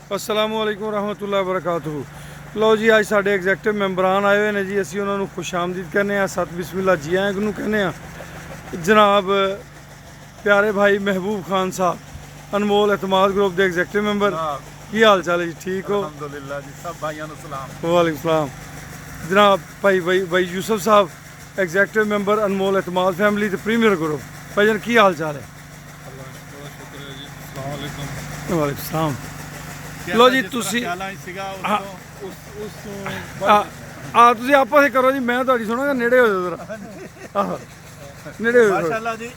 अस्सलामुअलैकुम रहमतुल्लाहि वबरकातुहू। लो जी, अज साढ़े एग्जैक्टिव मैंबरान आए हुए हैं जी। असी उन्होंने खुश आमदीद कहने सत बिस्मिल्ला जी आए नूं कहने जनाब प्यारे भाई महबूब खान साहब, अनमोल एतमाद ग्रुप के एग्जैक्टिव मैंबर, की हाल चाल है जी? ठीक हो? अल्हम्दुलिल्लाह जी, सब भाइयों को सलाम। वालेकुम सलाम। जनाब भाई यूसुफ साहब, एग्जैक्टिव मैंबर अनमोल एतमाद फैमिली तो प्रीमियर ग्रुप। भाई जान की हाल चाल है? वालेकुम सलाम। लो जी तुसी तुसी आपस में करो जी, मैं तुहाडी सुनांगा। नेड़े हो जाओ जरा, आहो नेड़े हो जाओ। माशाल्लाह जी,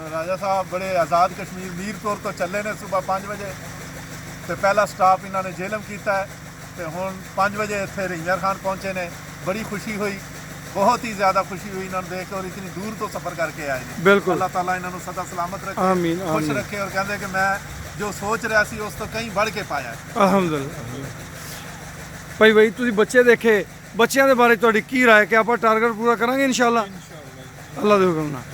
राजा साहब बड़े आज़ाद कश्मीर मीरपुर तो चले ने सुबह 5 बजे। तो पहला स्टाप इन्होंने जेलम किया है, तो हुण 5 बजे इत्थे रिंजर खान पहुंचे ने। बड़ी खुशी हुई, बहुत ही ज़्यादा खुशी हुई इन्होंने देख के, और इतनी दूर तो सफ़र करके आए हैं। बिल्कुल, अल्लाह ताला इन्होंने सदा सलामत रखे, आमीन खुश आमीन। रखे, और कहते कि मैं जो सोच रहा सी उस तो कहीं बढ़ के पाया है। अल्हम्दुलिल्लाह। भाई तुसी बच्चे देखे, बच्चों के बारे तुहाडी की राय? कि आप टारगेट पूरा करांगे इंशाअल्लाह अल्लाह दे हुक्म नाल।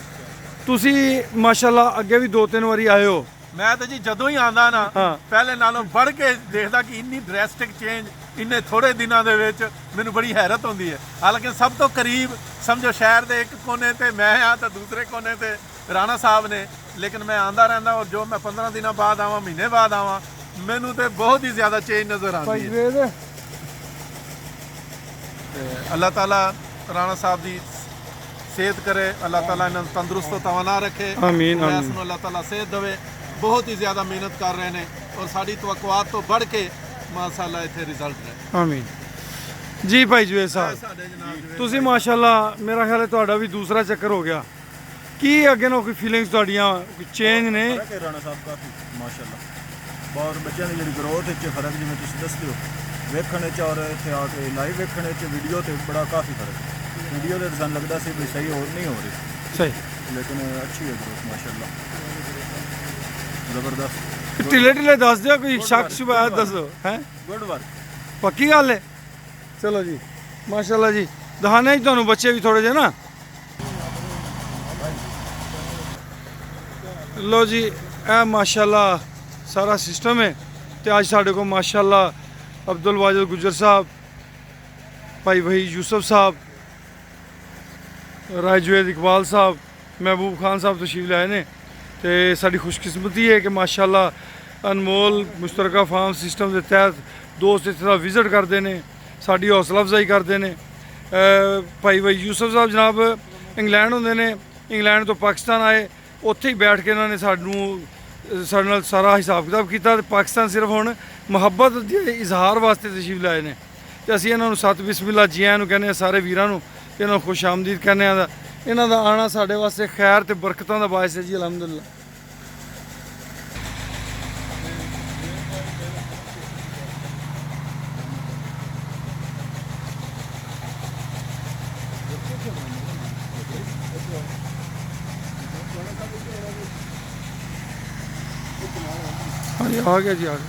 तुसी माशाअल्लाह अगे भी 2-3 बारी आए हो। मैं तो जी जदों ही आंदा ना, हाँ। पहले नालों बढ़ के देखदा कि इन्नी ड्रेस्टिक चेंज इन्ने थोड़े दिनों दे विच मैनूं बड़ी हैरत होंदी है। हालांकि सब तो करीब समझो शहर के एक कोने ते मैं हाँ, तो दूसरे कोने ते राणा साहब ने। लेकिन मैं आंदा रहंदा, और जो मैं 15 दिनों बाद आवां, महीने बाद आवां, मैनूं तो बहुत ही ज़्यादा चेंज नज़र आती है। अल्लाह ताला राणा साहब की सेहत करे, अल्लाह ताला इन्हें तंदुरुस्त तवाना रखे। आमीन आमीन। अल्लाह ताला सेहत देवे। बहुत ही ज़्यादा मेहनत कर रहे हैं, और साड़ी तवक्कुआत तो बढ़ के माशाअल्लाह इत्थे रिजल्ट है। आमीन जी। भाई जुए साहब, तुसी माशाअल्लाह मेरा ख्याल है तुहाडा भी दूसरा चक्कर हो गया। की अगे ना कोई फीलिंग्स तुहाडियां चेंज ने? राणा साहब काफ़ी माशाअल्लाह बहुत बच्चों की जी ग्रोथ फर्क जिवें तुसीं दसदे हो वेखण और इत्थे आके लाइव वेखण वीडियो तो बड़ा काफ़ी फर्क है। वीडियो तो सानूं लगदा सी भी सही हो नहीं हो रही सही, लेकिन अच्छी है ग्रोथ माशाअल्लाह, ज़बरदस्त। ढिले दस दियो, कोई शक शुबह दसो है। Good work. पक्की गल है। चलो जी माशाअल्लाह जी, दहाने जी तुहानूं बच्चे भी थोड़े जे ना। लो जी, ए माशाअल्लाह सारा सिस्टम है। तो अज साढ़े को माशाअल्लाह अब्दुल वाजिद गुजर साहब, भाई यूसुफ साहब, राजवेद इकबाल साहब, महबूब खान साहब तशरीफ लाए ने। तो साड़ी खुशकिस्मती है कि माशाअल्लाह अनमोल मुश्तरका फार्म सिस्टम के तहत दोस्त इतना विजिट करते हैं, साड़ी हौसला अफजाई करते हैं। भाई यूसुफ साहब जनाब इंग्लैंड होंगे ने, इंग्लैंड तो पाकिस्तान आए, उत्थे ही बैठ के इन्होंने साढ़े नाल सारा हिसाब किताब किया। पाकिस्तान सिर्फ हुण मुहब्बत के इजहार वास्ते तशरीफ लाए ने। तो असीं इन्हों सत बिस्मिल्ला जी आयां नूं कहने सारे वीरां नूं, इन्हों खुश आमदीद कहने। इन्हों का आना साढ़े वास्ते खैर तो बरकतों का बायस है जी, अलहमदुलिल्लाह। हाँ जी, आ गया जी, आ गया।